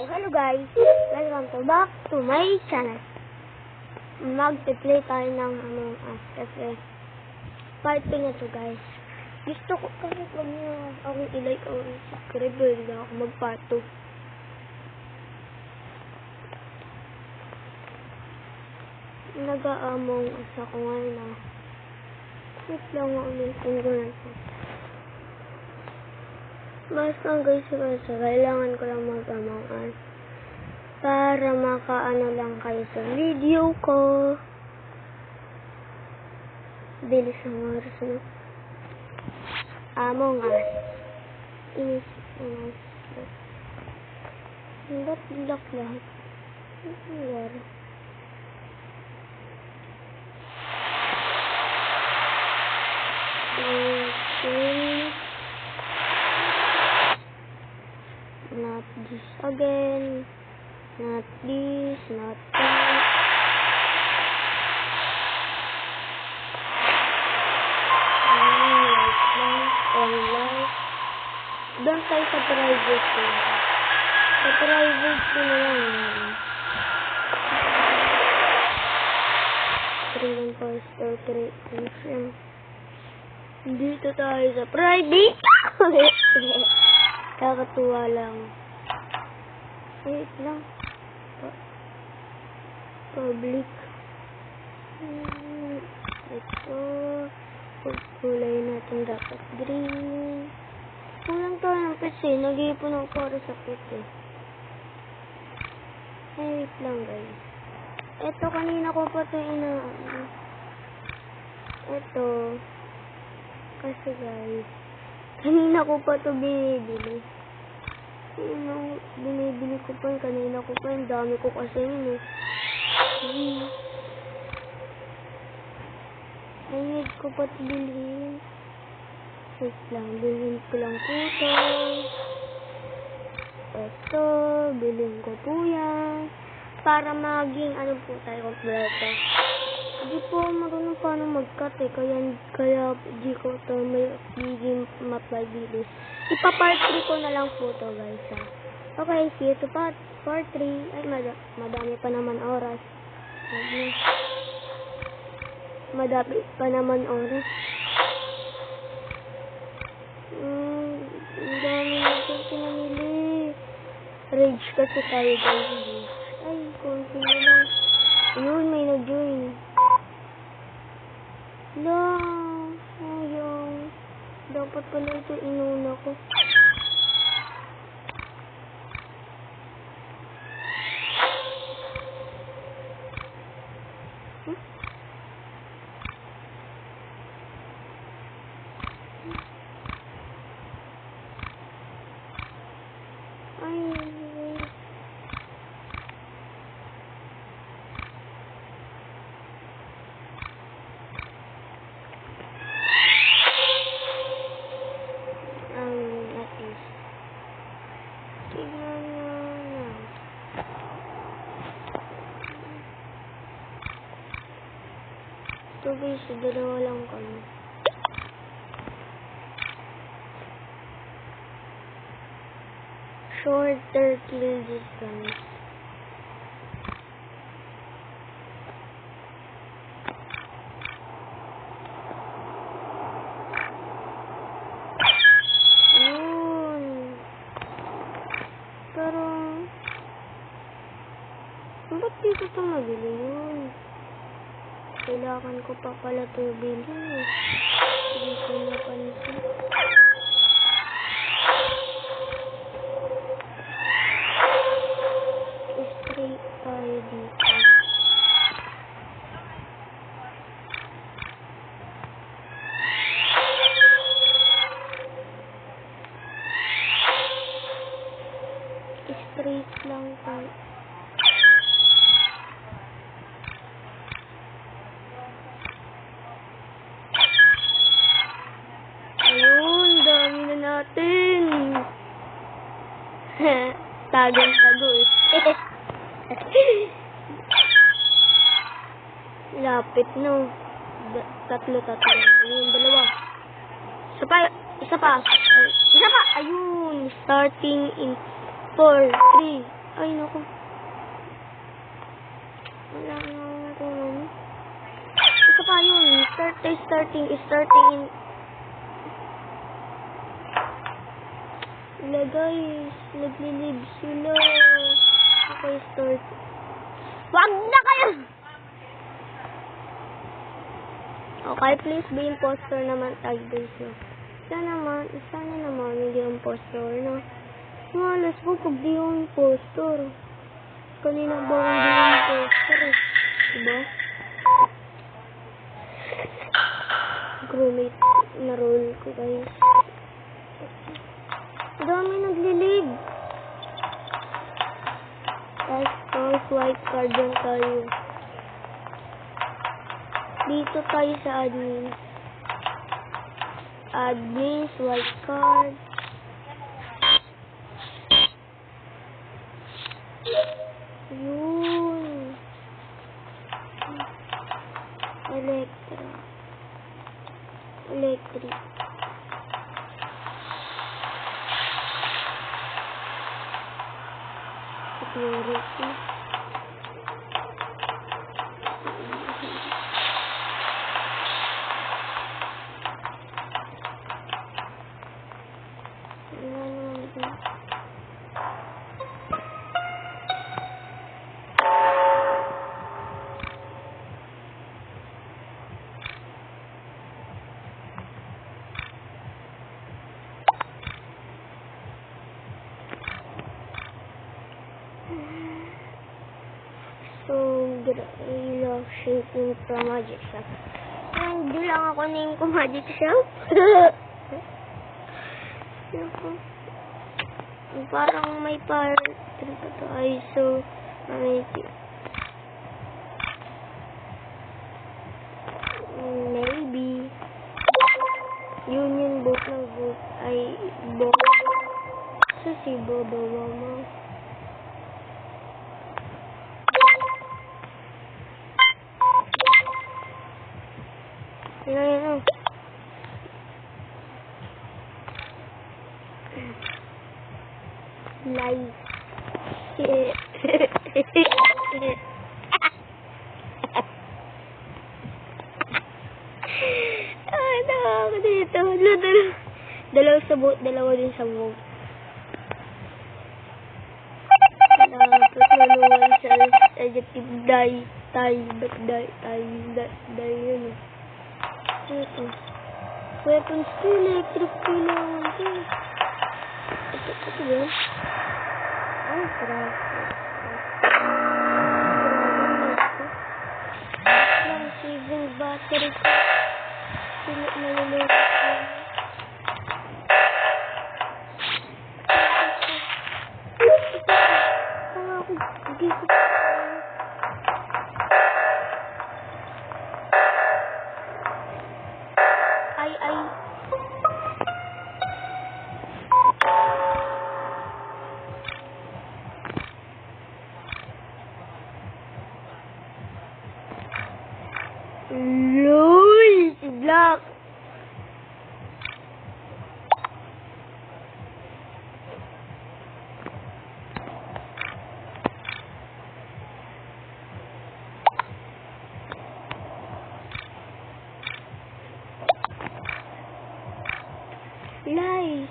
Hello guys! Welcome to back to my channel. Mag-play tayo ng Among Us kasi part 2 na to guys. Gusto ko kasi pag nyo akong i-like o subscribe, pwede na ako mag-part 2. Nag-Among Us ako ngayon na. Wait lang ako ulitin ko na ito. Basta guys, kailangan ko lang mag-Among Us para makaano lang kayo sa video ko. Bilis ang oras na. Among Us. Ba't lock lahat? Ano nangyari? Not this again. Not this. Not that. Online. Doon tayo sa private ko. Sa private ko na lang. 31443. Dito tayo sa private. Kakatuwa lang. Wait lang. Public. Ito. Kulay natin dapat green. Kulang tayo ng PC. Nag-iipon ng para sa PC. Wait lang guys. Ito kanina ko pa ito ito. Kasi guys. Kanina ko pa ito binibili. Binibili ko pa yun. Kanina ko pa yun. Dami ko kasi yun eh. I need ko pa ito bilhin. Wait lang. Bilhin ko lang po ito. Ito. Bilhin ko po yan. Para maging ano po tayo kompleto. Hindi po marunong paano mag-cut eh. Kaya di ko ito may mapabilis. Ipa-part 3 ko na lang po ito guys ha. Okay, see you to part 3. Ay, madami pa naman oras. Madami pa naman oras. Ang dami natin pinamili. Rage kasi tayo guys. Ay, konti na lang. Ayun, may nag-join. Ayun. Dapat pala ito inuna ko. Ito guys, dalawa lang kami. Shorter kill distance. Yun. Pero, ba't dito ito mabili yun? Kailangan ko pa pala ito bilhin eh. Hindi ko napansin. Straight tayo dito. Straight lang tayo. Tago eh. Lapit no. Tatlo. Ayun, dalawa. Isa pa. Ayun. Starting in 4, 3, Ay, naku. Wala na ito. Ito pa yun. Starting. Wala guys. Naglilib sila. Okay, start. Wag na kayo! Okay, please be imposter naman tayo guys. No? Sana naman hindi imposter, no? Malas ko pag di yung imposter. Kanina ba hindi yung imposter, eh? Diba? Crewmate na role ko, guys. Dami naglilib. Tapos, white card yan tayo. Dito tayo sa admin. Admins, white card. Yun. Electric. Security. So, ilaw shaping from Magic Shop. Hindi lang ako name ko Magic Shop. Parang may part pa tayo. So, maybe Union book ng book ay book. So, si Bobo Mama. No. Lie. Tawa ako dito. Dalawa din sa boat. Tulungan sa adjective die. Yun. Ito. Weapons to electric kailangan ko. Ito ba? Ay, sarap. Saving battery. Naluloko ko. Hindi ko LOL! Si Black! Lies!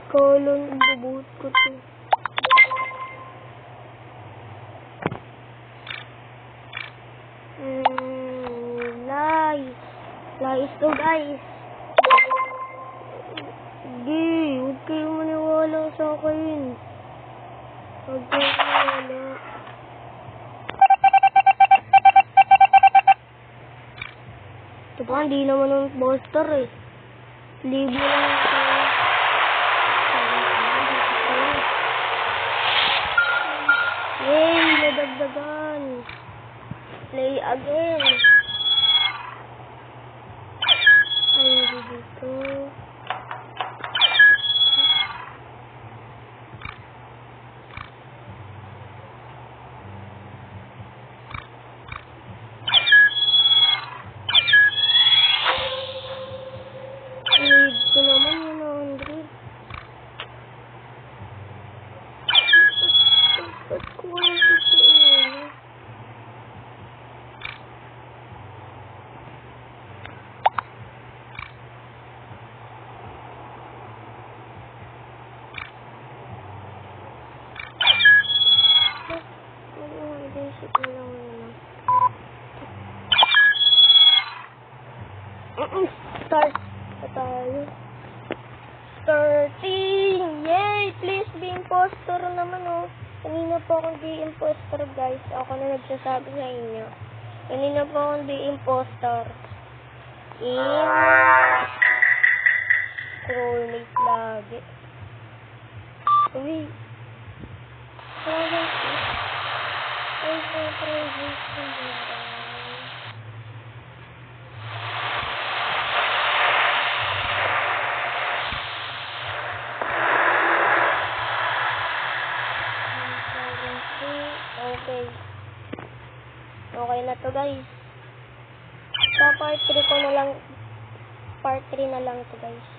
Kolong bubuhot ko to. Lies to guys. Hindi, huwag kayo maniwala sa akin. Huwag kayo maniwala. Ito pa, hindi naman ang poster eh. Libo lang ito. Yay, nadagdagan. Play again. Ay, dito. Ba't ko walang ito? Basic na lang naman. Start na tayo. Starting! Yay! Please be imposter naman, oh. Kanina po akong di imposter, guys. Ako na nagsasabi sa inyo. Kanina po akong di imposter. Scrollmate lagi. Uy. Ay, private na. Okay na to, guys. Sa part 3 na lang to, guys.